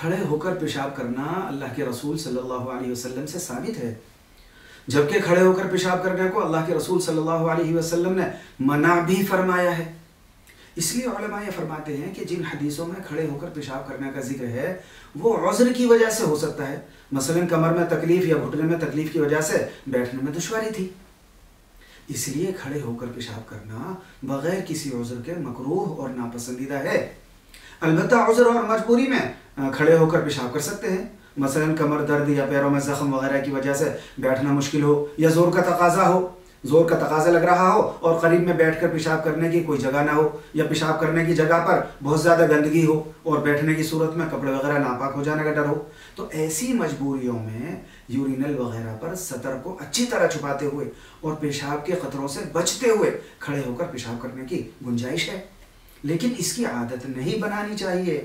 खड़े होकर पेशाब करना अल्लाह के रसूल सल्लल्लाहु अलैहि वसल्लम से साबित है, जबकि खड़े होकर पेशाब करने को अल्लाह के रसूल सल्लल्लाहु अलैहि वसल्लम ने मना भी फरमाया है। इसलिए उलमा ये फरमाते हैं कि जिन हदीसों में खड़े होकर पेशाब करने का जिक्र है वो उज़्र की वजह से हो सकता है, मसलन कमर में तकलीफ या घुटने में तकलीफ की वजह से बैठने में दुश्वारी थी, इसलिए खड़े होकर पेशाब करना बगैर किसी उज़्र के मकरूह और नापसंदीदा है। अलबत्ता उज़्र और मजबूरी में खड़े होकर पेशाब कर सकते हैं, मसलन कमर दर्द या पैरों में ज़ख्म वगैरह की वजह से बैठना मुश्किल हो, या ज़ोर का तकाजा लग रहा हो और करीब में बैठकर पेशाब करने की कोई जगह ना हो, या पेशाब करने की जगह पर बहुत ज़्यादा गंदगी हो और बैठने की सूरत में कपड़े वगैरह नापाक हो जाने का डर हो, तो ऐसी मजबूरियों में यूरिनल वगैरह पर सतर को अच्छी तरह छुपाते हुए और पेशाब के ख़तरों से बचते हुए खड़े होकर पेशाब करने की गुंजाइश है, लेकिन इसकी आदत नहीं बनानी चाहिए।